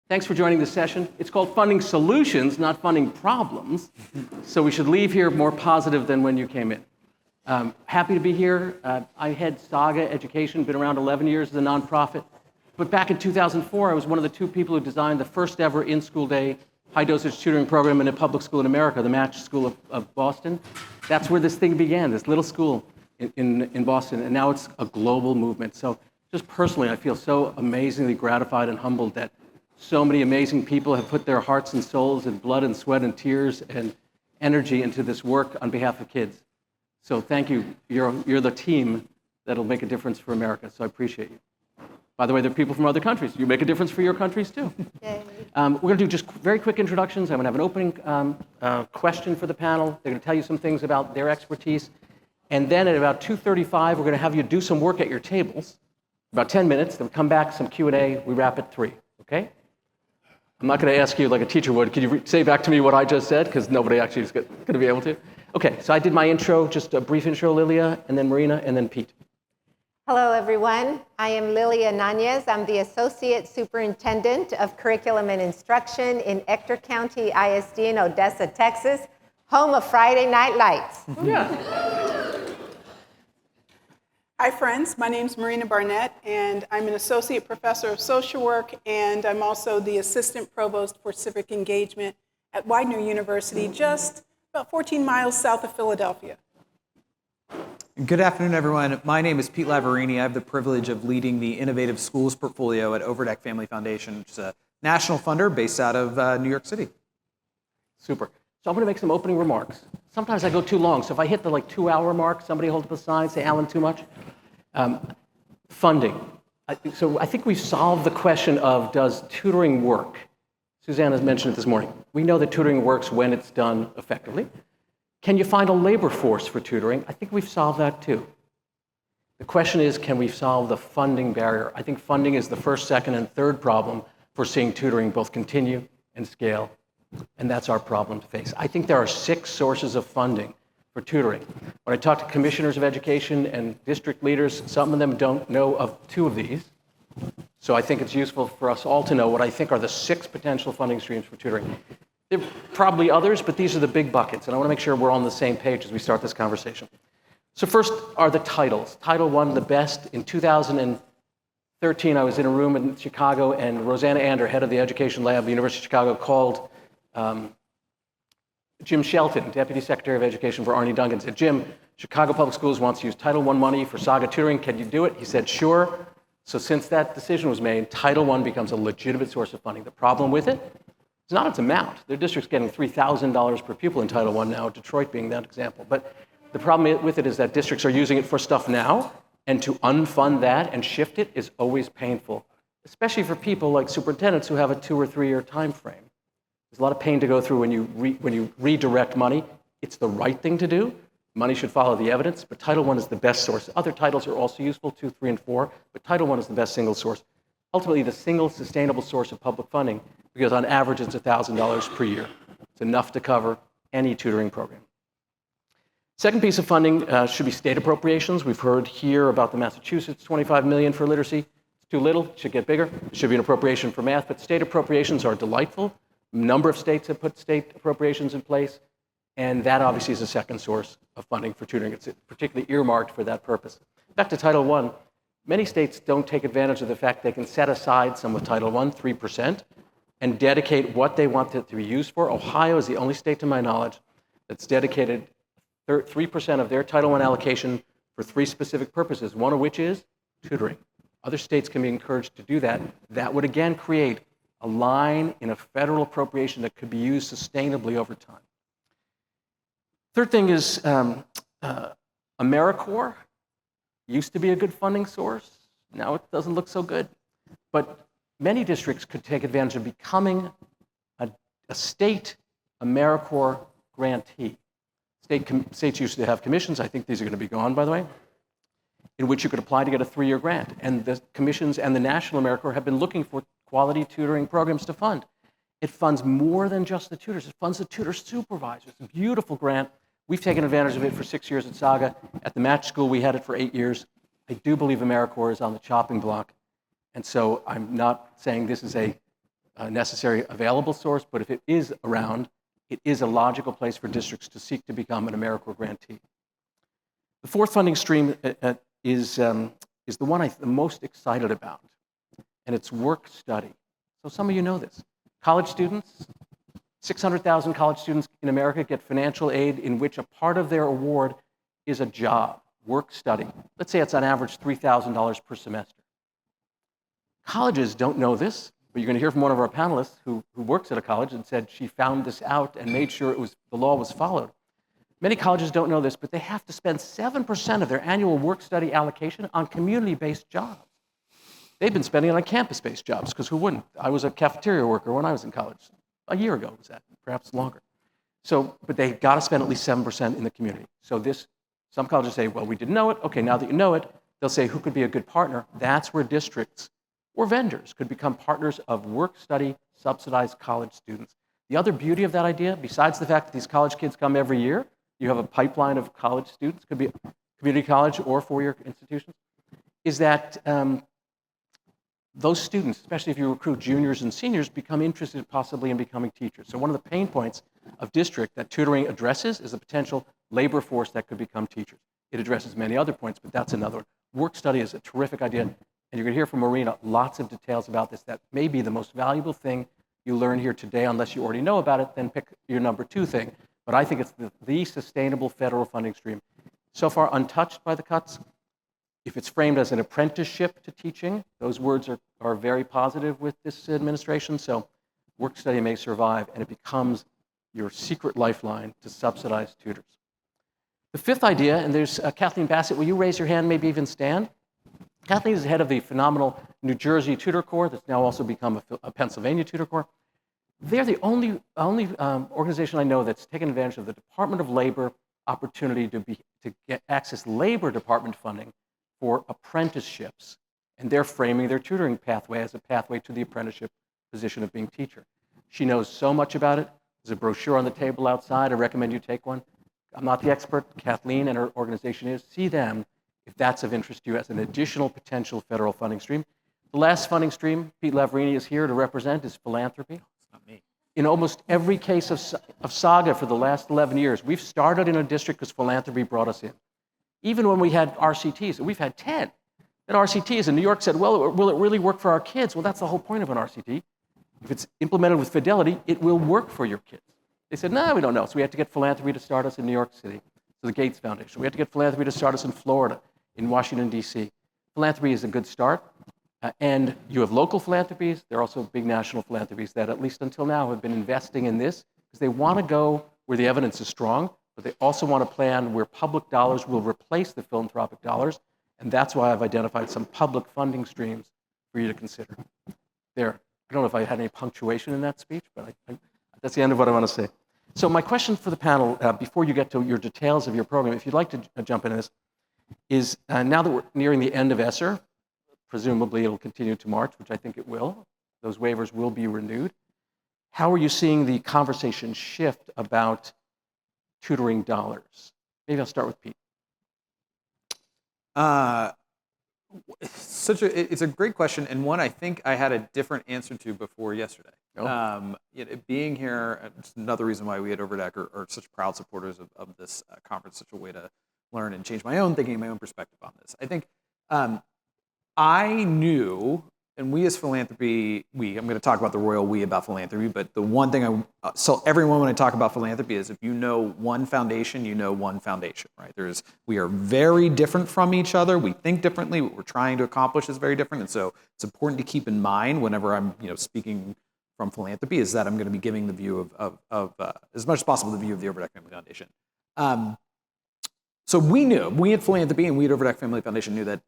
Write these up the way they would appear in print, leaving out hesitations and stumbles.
Thanks for joining this session. It's called Funding Solutions, not Funding Problems. So we should leave here more positive than when you came in. Happy to be here. I head Saga Education, been around 11 years as a nonprofit. But back in 2004, I was one of the two people who designed the first ever in-school day high-dosage tutoring program in a public school in America, the Match School of Boston. That's where this thing began, this little school in Boston, and now it's a global movement. So just personally, I feel so amazingly gratified and humbled that so many amazing people have put their hearts and souls and blood and sweat and tears and energy into this work on behalf of kids. So thank you. You're the team that'll make a difference for America, so I appreciate you. By the way, there are people from other countries. You make a difference for your countries, too. We're going to do just very quick introductions. I'm going to have an opening question for the panel. They're going to tell you some things about their expertise. And then at about 2:35, we're going to have you do some work at your tables, about 10 minutes. Then we come back, some Q&A. We wrap at 3, okay? I'm not going to ask you like a teacher would. Could you say back to me what I just said? Because nobody actually is going to be able to. Okay, so I did my intro, just a brief intro, Lilia, and then Marina, and then Pete. Hello, everyone. I am Lilia Nanez. I'm the Associate Superintendent of Curriculum and Instruction in Ector County ISD in Odessa, Texas, home of Friday Night Lights. Yeah. Hi, friends. My name's Marina Barnett, and I'm an Associate Professor of Social Work, and I'm also the Assistant Provost for Civic Engagement at Widener University, just about 14 miles south of Philadelphia. Good afternoon, everyone. My name is Pete Lavorini. I have the privilege of leading the Innovative Schools portfolio at Overdeck Family Foundation, which is a national funder based out of New York City. Super. So I'm going to make some opening remarks. Sometimes I go too long, so if I hit the 2-hour mark, somebody hold up a sign, say, Alan, too much. Funding. So I think we've solved the question of, does tutoring work? Suzanne has mentioned it this morning. We know that tutoring works when it's done effectively. Can you find a labor force for tutoring? I think we've solved that too. The question is, can we solve the funding barrier? I think funding is the first, second, and third problem for seeing tutoring both continue and scale, and that's our problem to face. I think there are 6 sources of funding for tutoring. When I talk to commissioners of education and district leaders, some of them don't know of 2 of these. So I think it's useful for us all to know what I think are the 6 potential funding streams for tutoring. There are probably others, but these are the big buckets, and I want to make sure we're on the same page as we start this conversation. So first are the titles. Title I, the best. In 2013, I was in a room in Chicago, and Rosanna Ander, head of the education lab at the University of Chicago, called Jim Shelton, Deputy Secretary of Education for Arne Duncan, said, Jim, Chicago Public Schools wants to use Title I money for Saga tutoring. Can you do it? He said, sure. So since that decision was made, Title I becomes a legitimate source of funding. The problem with it? It's not its amount. Their district's getting $3,000 per pupil in Title I now, Detroit being that example. But the problem with it is that districts are using it for stuff now, and to unfund that and shift it is always painful, especially for people like superintendents who have a 2 or 3 year time frame. There's a lot of pain to go through when you redirect money. It's the right thing to do. Money should follow the evidence, but Title I is the best source. Other titles are also useful, 2, 3, and 4, but Title I is the best single source. Ultimately, the single sustainable source of public funding, because on average it's $1,000 per year. It's enough to cover any tutoring program. Second piece of funding should be state appropriations. We've heard here about the Massachusetts $25 million for literacy. It's too little, it should get bigger. There should be an appropriation for math, but state appropriations are delightful. A number of states have put state appropriations in place, and that obviously is a second source of funding for tutoring. It's particularly earmarked for that purpose. Back to Title I. Many states don't take advantage of the fact they can set aside some of Title I, 3%, and dedicate what they want it to be used for. Ohio is the only state, to my knowledge, that's dedicated 3% of their Title I allocation for 3 specific purposes, one of which is tutoring. Other states can be encouraged to do that. That would, again, create a line in a federal appropriation that could be used sustainably over time. Third thing is AmeriCorps. Used to be a good funding source. Now it doesn't look so good. But many districts could take advantage of becoming a state AmeriCorps grantee. States used to have commissions. I think these are going to be gone, by the way, in which you could apply to get a 3-year grant. And the commissions and the National AmeriCorps have been looking for quality tutoring programs to fund. It funds more than just the tutors. It funds the tutor supervisors. It's a beautiful grant. We've taken advantage of it for 6 years at Saga. At the Match School, we had it for 8 years. I do believe AmeriCorps is on the chopping block. And so I'm not saying this is a necessary available source, but if it is around, it is a logical place for districts to seek to become an AmeriCorps grantee. The fourth funding stream is the one I'm the most excited about, and it's work study. So some of you know this. College students, 600,000 college students in America get financial aid in which a part of their award is a job, work study. Let's say it's on average $3,000 per semester. Colleges don't know this, but you're going to hear from one of our panelists who works at a college and said she found this out and made sure the law was followed. Many colleges don't know this, but they have to spend 7% of their annual work study allocation on community-based jobs. They've been spending it on campus-based jobs, because who wouldn't? I was a cafeteria worker when I was in college. A year ago was that, perhaps longer. So, but they got to spend at least 7% in the community. So some colleges say, well, we didn't know it. Okay, now that you know it, they'll say, who could be a good partner? That's where districts or vendors could become partners of work study subsidized college students. The other beauty of that idea, besides the fact that these college kids come every year, you have a pipeline of college students, could be community college or four-year institutions, is that those students, especially if you recruit juniors and seniors, become interested possibly in becoming teachers. So one of the pain points of district that tutoring addresses is the potential labor force that could become teachers. It addresses many other points, but that's another one. Work study is a terrific idea, and you're going to hear from Marina lots of details about this. That may be the most valuable thing you learn here today. Unless you already know about it, then pick your number two thing. But I think it's the sustainable federal funding stream. So far untouched by the cuts. If it's framed as an apprenticeship to teaching, those words are very positive with this administration. So work study may survive, and it becomes your secret lifeline to subsidize tutors. The fifth idea, and there's Kathleen Bassett. Will you raise your hand, maybe even stand? Kathleen is the head of the phenomenal New Jersey Tutor Corps that's now also become a Pennsylvania Tutor Corps. They're the only organization I know that's taken advantage of the Department of Labor opportunity to get access labor department funding for apprenticeships, and they're framing their tutoring pathway as a pathway to the apprenticeship position of being teacher. She knows so much about it. There's a brochure on the table outside. I recommend you take one. I'm not the expert. Kathleen and her organization is. See them if that's of interest to you as an additional potential federal funding stream. The last funding stream Pete Lavorini is here to represent is philanthropy. It's not me. In almost every case of Saga for the last 11 years, we've started in a district because philanthropy brought us in. Even when we had RCTs, and we've had 10. And RCTs, and New York said, well, will it really work for our kids? Well, that's the whole point of an RCT. If it's implemented with fidelity, it will work for your kids. They said, no, we don't know. So we had to get philanthropy to start us in New York City, so the Gates Foundation. We had to get philanthropy to start us in Florida, in Washington, D.C. Philanthropy is a good start. And you have local philanthropies. There are also big national philanthropies that, at least until now, have been investing in this because they want to go where the evidence is strong, but they also want to plan where public dollars will replace the philanthropic dollars. And that's why I've identified some public funding streams for you to consider. There. I don't know if I had any punctuation in that speech, but that's the end of what I want to say. So my question for the panel, before you get to your details of your program, if you'd like to jump into this, is now that we're nearing the end of ESSER, presumably it'll continue to March, which I think it will. Those waivers will be renewed. How are you seeing the conversation shift about tutoring dollars? Maybe I'll start with Pete. It's a great question, and one I think I had a different answer to before yesterday. Oh. Being here, it's another reason why we at Overdeck are such proud supporters of this conference, such a way to learn and change my own thinking, my own perspective on this. I think I knew, and we as philanthropy, I'm going to talk about the royal we about philanthropy, but the one thing I tell everyone when I talk about philanthropy is if you know one foundation, you know one foundation, right? We are very different from each other. We think differently. What we're trying to accomplish is very different. And so it's important to keep in mind whenever I'm speaking from philanthropy is that I'm going to be giving the view of as much as possible, the view of the Overdeck Family Foundation. So we at philanthropy and we at Overdeck Family Foundation knew that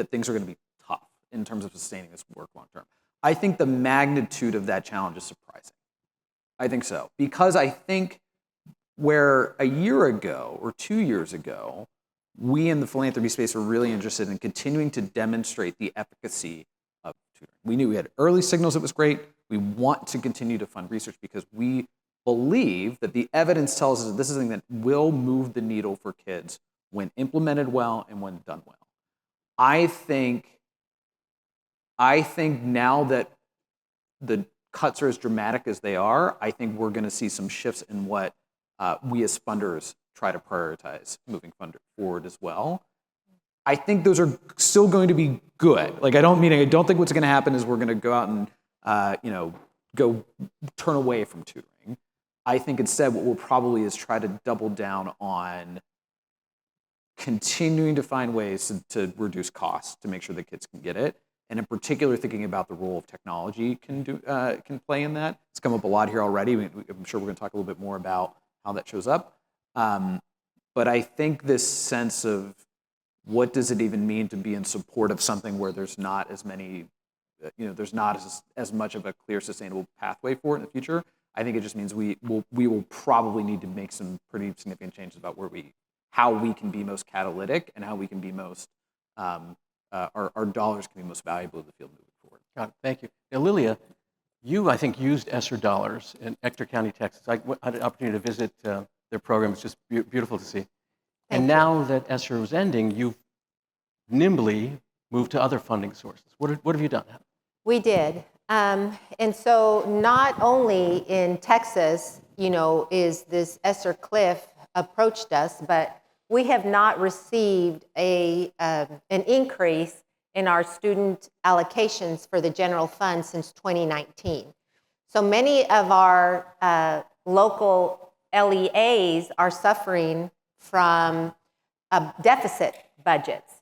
things are going to be tough in terms of sustaining this work long term. I think the magnitude of that challenge is surprising. I think so. Because I think where a year ago or 2 years ago, we in the philanthropy space were really interested in continuing to demonstrate the efficacy of tutoring. We knew we had early signals it was great. We want to continue to fund research because we believe that the evidence tells us that this is something that will move the needle for kids when implemented well and when done well. I think now that the cuts are as dramatic as they are, I think we're going to see some shifts in what we as funders try to prioritize moving forward as well. I think those are still going to be good. Like I don't think what's going to happen is we're going to go out and go turn away from tutoring. I think instead what we'll probably is try to double down on continuing to find ways to reduce costs to make sure that kids can get it. And in particular, thinking about the role of technology can play in that. It's come up a lot here already. I'm sure we're going to talk a little bit more about how that shows up. But I think this sense of what does it even mean to be in support of something where there's not as many, there's not as much of a clear, sustainable pathway for it in the future. I think it just means we will probably need to make some pretty significant changes about how we can be most catalytic and how we can be most, our dollars can be most valuable to the field moving forward. Got it. Thank you. Now, Lilia, you, I think, used ESSER dollars in Ector County, Texas. I had an opportunity to visit their program. It's just beautiful to see. And now that ESSER was ending, you've nimbly moved to other funding sources. What have you done? We did. And so not only in Texas, is this ESSER cliff approached us, but we have not received an increase in our student allocations for the general fund since 2019. So many of our local LEAs are suffering from deficit budgets.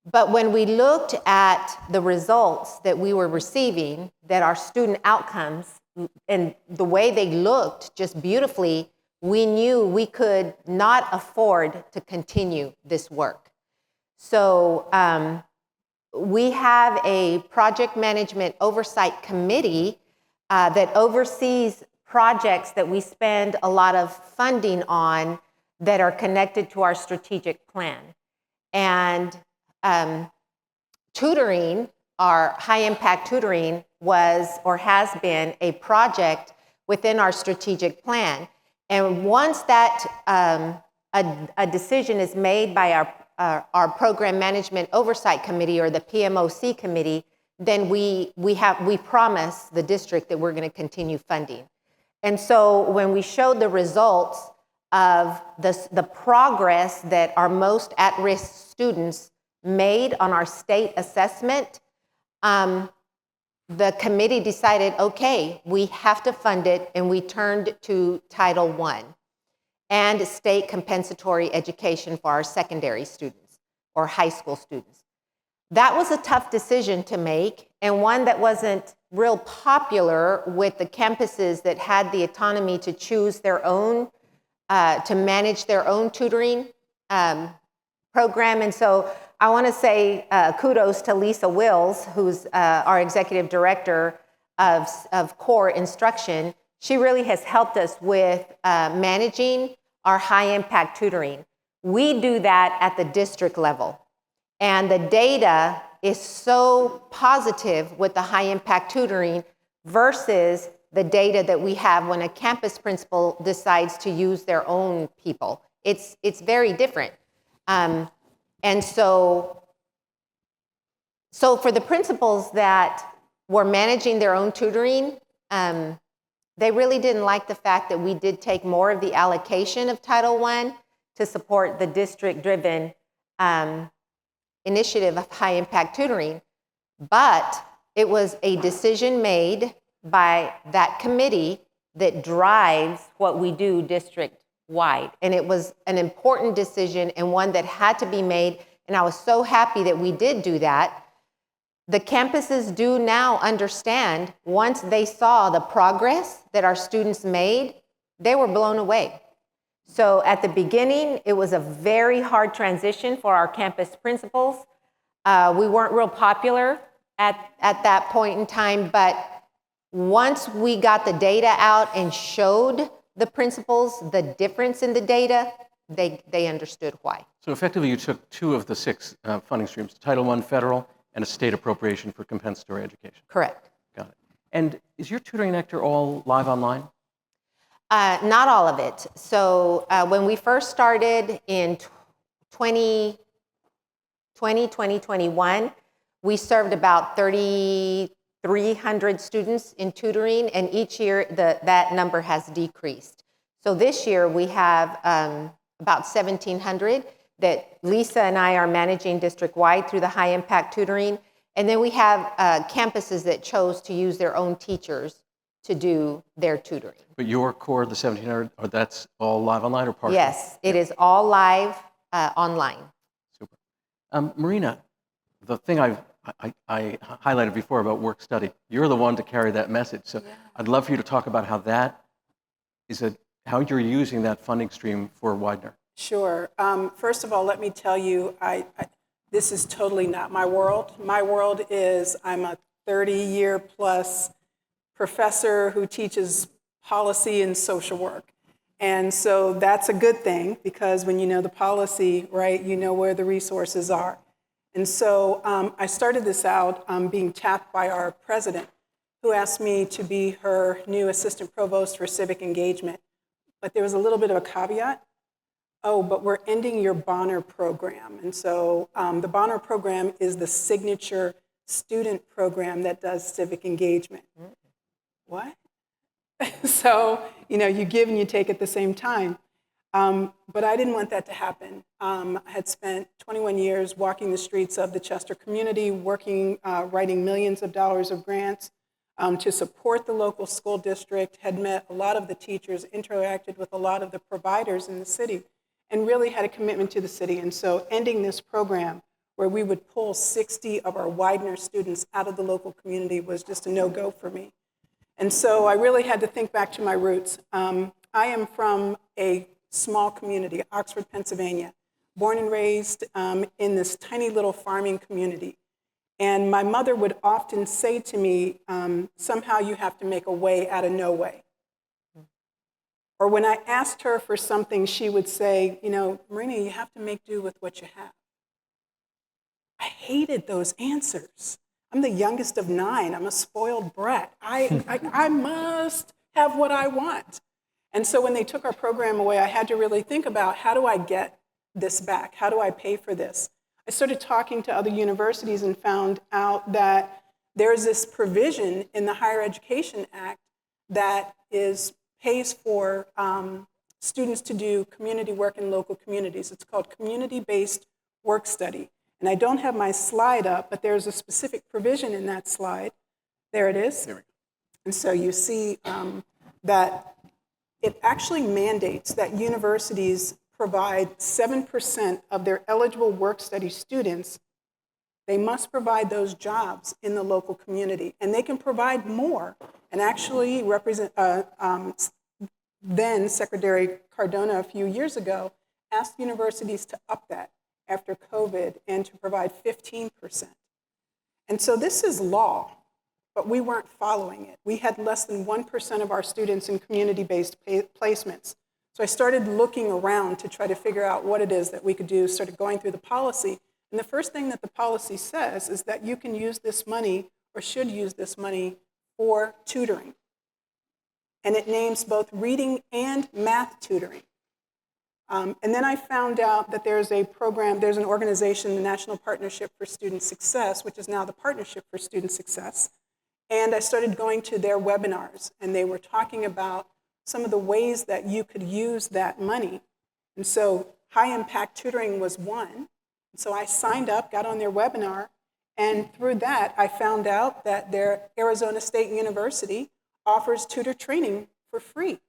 But when we looked at the results that we were receiving, that our student outcomes and the way they looked just beautifully, we knew we could not afford to continue this work. So we have a project management oversight committee that oversees projects that we spend a lot of funding on that are connected to our strategic plan. And tutoring, our high-impact tutoring was or has been a project within our strategic plan. And once that a decision is made by our program management oversight committee or the PMOC committee, then we promise the district that we're going to continue funding. And so when we showed the results of the progress that our most at-risk students made on our state assessment, the committee decided, okay, we have to fund it, and we turned to Title I and state compensatory education for our secondary students or high school students. That was a tough decision to make, and one that wasn't real popular with the campuses that had the autonomy to choose their own, to manage their own tutoring program. And so I want to say kudos to Lisa Wills, who's our executive director of core instruction. She really has helped us with managing our high-impact tutoring. We do that at the district level. And the data is so positive with the high-impact tutoring versus the data that we have when a campus principal decides to use their own people. It's very different. And so for the principals that were managing their own tutoring, they really didn't like the fact that we did take more of the allocation of Title I to support the district-driven initiative of high-impact tutoring. But it was a decision made by that committee that drives what we do district-wide. And it was an important decision and one that had to be made, and I was so happy that we did do that. The campuses do now understand, once they saw the progress that our students made, they were blown away. So at the beginning, it was a very hard transition for our campus principals. We weren't real popular at that point in time, but once we got the data out and showed the principals the difference in the data, they understood why. So effectively, you took 2 of the 6 funding streams, Title I federal and a state appropriation for compensatory education. Correct. Got it. And is your tutoring Ector all live online? Not all of it. So when we first started in 2021, we served about 30 300 students in tutoring, and each year that number has decreased. So this year we have about 1,700 that Lisa and I are managing district-wide through the high-impact tutoring. And then we have campuses that chose to use their own teachers to do their tutoring. But your core, the 1,700, that's all live online or partial? Yes, it is all live online. Super. Marina, the thing I highlighted before about work study, you're the one to carry that message. So I'd love for you to talk about how that is how you're using that funding stream for Widener. Sure. First of all, let me tell you, this is totally not my world. My world is I'm a 30-year plus professor who teaches policy and social work. And so that's a good thing, because when you know the policy, right, you know where the resources are. And so I started this out being tapped by our president, who asked me to be her new assistant provost for civic engagement. But there was a little bit of a caveat. Oh, but we're ending your Bonner program. And so the Bonner program is the signature student program that does civic engagement. What? So, you give and you take at the same time. But I didn't want that to happen. I had spent 21 years walking the streets of the Chester community, working, writing millions of dollars of grants to support the local school district, had met a lot of the teachers, interacted with a lot of the providers in the city, and really had a commitment to the city. And so ending this program where we would pull 60 of our Widener students out of the local community was just a no-go for me. And so I really had to think back to my roots. I am from a small community, Oxford, Pennsylvania, born and raised in this tiny little farming community. And my mother would often say to me, somehow you have to make a way out of no way. Or when I asked her for something, she would say, Marina, you have to make do with what you have. I hated those answers. I'm the youngest of 9. I'm a spoiled brat. I must have what I want. And so when they took our program away, I had to really think about, how do I get this back? How do I pay for this? I started talking to other universities and found out that there's this provision in the Higher Education Act that pays for students to do community work in local communities. It's called community-based work study. And I don't have my slide up, but there's a specific provision in that slide. There it is. There we go. And so you see that it actually mandates that universities provide 7% of their eligible work study students. They must provide those jobs in the local community. And they can provide more. And actually, then Secretary Cardona a few years ago asked universities to up that after COVID and to provide 15%. And so this is law, but we weren't following it. We had less than 1% of our students in community-based placements. So I started looking around to try to figure out what it is that we could do, started going through the policy. And the first thing that the policy says is that you can use this money, or should use this money, for tutoring. And it names both reading and math tutoring. And then I found out that there's a program, there's an organization, the National Partnership for Student Success, which is now the Partnership for Student Success. And I started going to their webinars, and they were talking about some of the ways that you could use that money. And so high-impact tutoring was one. And so I signed up, got on their webinar, and through that, I found out that their Arizona State University offers tutor training for free.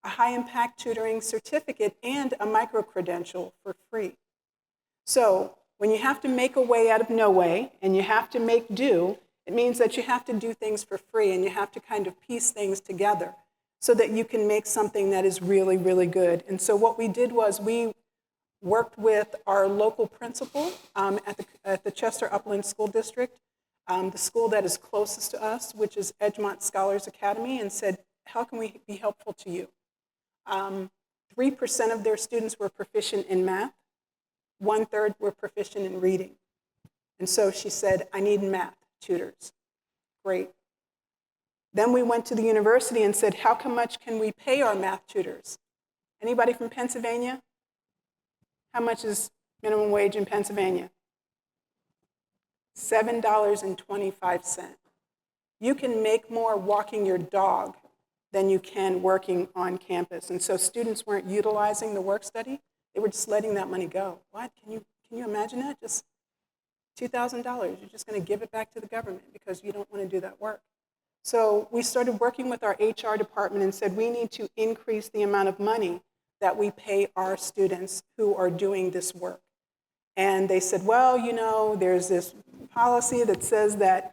A high-impact tutoring certificate and a micro-credential for free. So when you have to make a way out of no way, and you have to make do, it means that you have to do things for free, and you have to kind of piece things together so that you can make something that is really, really good. And so what we did was we worked with our local principal at the Chester Upland School District, the school that is closest to us, which is Edgemont Scholars Academy, and said, how can we be helpful to you? 3% of their students were proficient in math. 1/3 were proficient in reading. And so she said, I need math tutors. Great. Then we went to the university and said, how much can we pay our math tutors? Anybody from Pennsylvania? How much is minimum wage in Pennsylvania? $7.25. You can make more walking your dog than you can working on campus. And so students weren't utilizing the work study. They were just letting that money go. What? Can you imagine that? Just $2,000. You're just going to give it back to the government because you don't want to do that work. So we started working with our HR department and said we need to increase the amount of money that we pay our students who are doing this work. And they said, well, you know, there's this policy that says that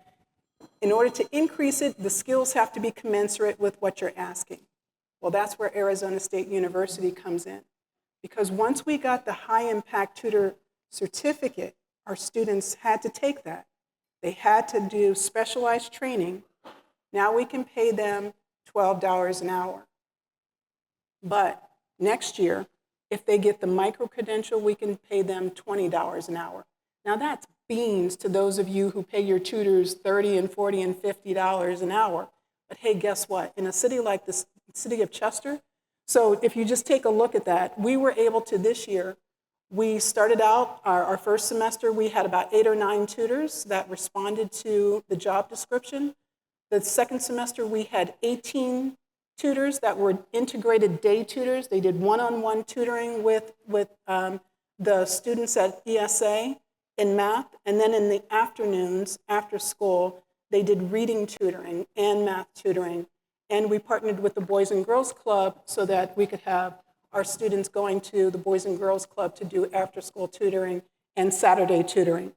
in order to increase it, the skills have to be commensurate with what you're asking. Well, that's where Arizona State University comes in. Because once we got the high impact tutor certificate, our students had to take that. They had to do specialized training. Now we can pay them $12 an hour. But next year, if they get the micro-credential, we can pay them $20 an hour. Now that's beans to those of you who pay your tutors $30 and $40 and $50 an hour. But hey, guess what? In a city like the city of Chester, so if you just take a look at that, we were able to this year, we started out our first semester, we had about 8 or 9 tutors that responded to the job description. The second semester, we had 18 tutors that were integrated day tutors. They did one-on-one tutoring with the students at ESA in math. And then in the afternoons, after school, they did reading tutoring and math tutoring. And we partnered with the Boys and Girls Club so that we could have our students going to the Boys and Girls Club to do after-school tutoring and Saturday tutoring.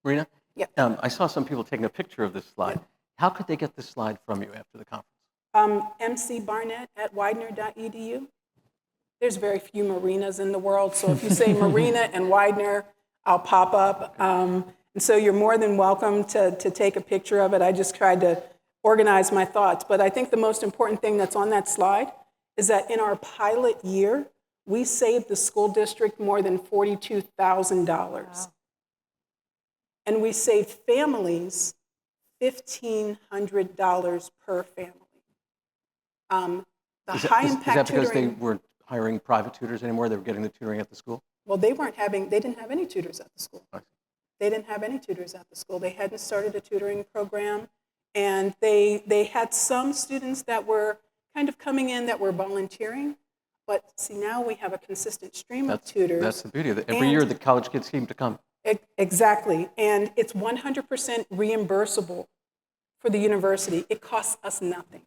Marina? Yeah. I saw some people taking a picture of this slide. Yeah. How could they get this slide from you after the conference? MC Barnett at Widener.edu. There's very few Marinas in the world, so if you say Marina and Widener, I'll pop up. And so you're more than welcome to take a picture of it. I just tried to organize my thoughts. But I think the most important thing that's on that slide is that in our pilot year, we saved the school district more than $42,000. Wow. And we saved families $1,500 per family. Is that because they weren't hiring private tutors anymore? They were getting the tutoring at the school? Well, they didn't have any tutors at the school. They didn't have any tutors at the school. They hadn't started a tutoring program. And they had some students that were kind of coming in that were volunteering. But see, now we have a consistent stream of tutors. That's the beauty of it. Every year, the college kids seem to come. Exactly. And it's 100% reimbursable for the university. It costs us nothing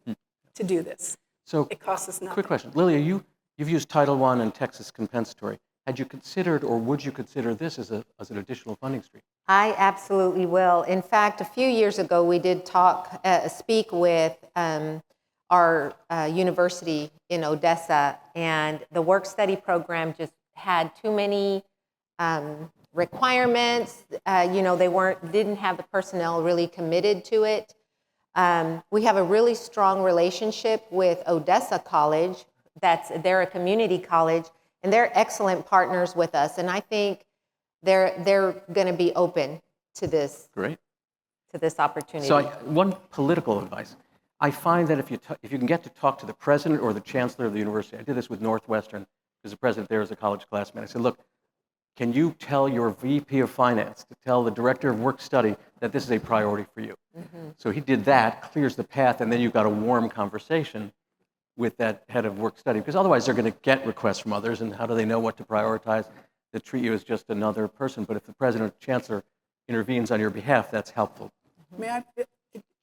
to do this. So, it costs us nothing. Quick question. Lilia, you've used Title I and Texas compensatory. Had you considered, or would you consider this as an additional funding stream? I absolutely will. In fact, a few years ago, we did speak with our university in Odessa, and the work study program just had too many requirements. They didn't have the personnel really committed to it. We have a really strong relationship with Odessa College. They're a community college, and they're excellent partners with us. And I think they're going to be open to this. Great. To this opportunity. So one political advice. I find that if you can get to talk to the president or the chancellor of the university, I did this with Northwestern, because the president there is a college classmate. I said, look, can you tell your VP of finance to tell the director of work study that this is a priority for you? Mm-hmm. So he did that, clears the path, and then you've got a warm conversation with that head of work study, because otherwise they're going to get requests from others, and how do they know what to prioritize? They treat you as just another person. But if the president or chancellor intervenes on your behalf, that's helpful. May I?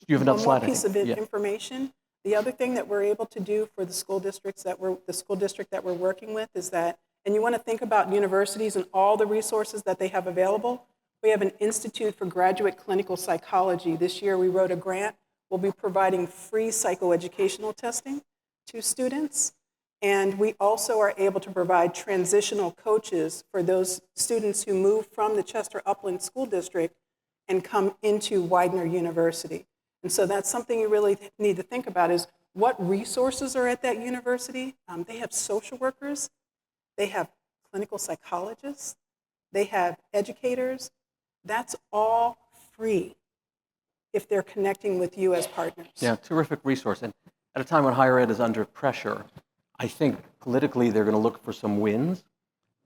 You have another slide. One piece of information. The other thing that we're able to do for the school district that we're working with is that, and you want to think about universities and all the resources that they have available. We have an Institute for Graduate Clinical Psychology. This year we wrote a grant. We'll be providing free psychoeducational testing to students. And we also are able to provide transitional coaches for those students who move from the Chester Upland School District and come into Widener University. And so that's something you really need to think about is what resources are at that university. They have social workers, they have clinical psychologists, they have educators. That's all free if they're connecting with you as partners. Yeah, terrific resource. And at a time when higher ed is under pressure, I think politically they're going to look for some wins.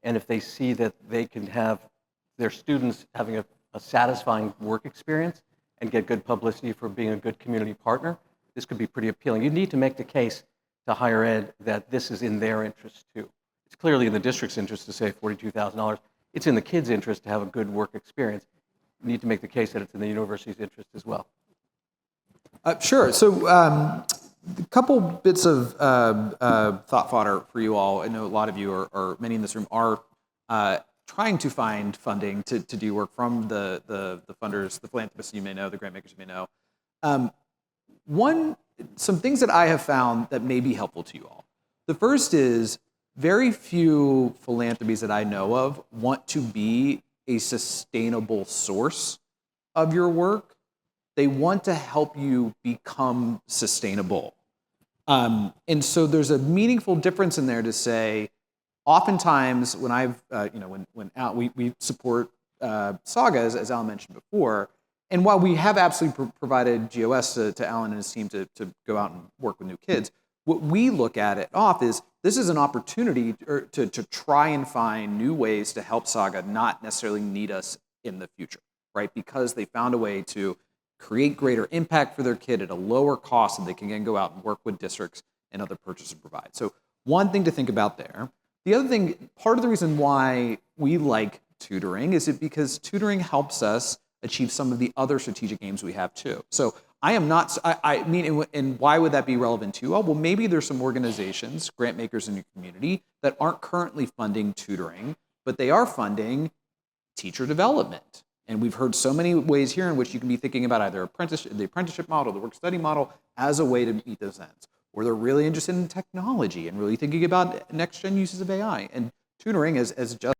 And if they see that they can have their students having a a satisfying work experience and get good publicity for being a good community partner, this could be pretty appealing. You need to make the case to higher ed that this is in their interest too. It's clearly in the district's interest to save $42,000. It's in the kids' interest to have a good work experience. You need to make the case that it's in the university's interest as well. Sure. So a couple bits of thought fodder for you all. I know a lot of you, or many in this room, are trying to find funding to do work from the funders, the philanthropists you may know, the grant makers you may know. Some things that I have found that may be helpful to you all. The first is very few philanthropies that I know of want to be a sustainable source of your work. They want to help you become sustainable. And so there's a meaningful difference in there to say, oftentimes when we support Saga, as Alan mentioned before, and while we have absolutely provided GOS to Alan and his team to go out and work with new kids, what we look at it off is this is an opportunity to try and find new ways to help Saga not necessarily need us in the future, right? Because they found a way to create greater impact for their kid at a lower cost, and they can then go out and work with districts and other purchasers provide. So one thing to think about there. The other thing, part of the reason why we like tutoring is because tutoring helps us achieve some of the other strategic aims we have too. So I mean, and why would that be relevant to you all? Well, maybe there's some organizations, grant makers in your community, that aren't currently funding tutoring, but they are funding teacher development. And we've heard so many ways here in which you can be thinking about either the apprenticeship model, the work-study model, as a way to meet those ends. Or they're really interested in technology and really thinking about next-gen uses of AI. And tutoring, as just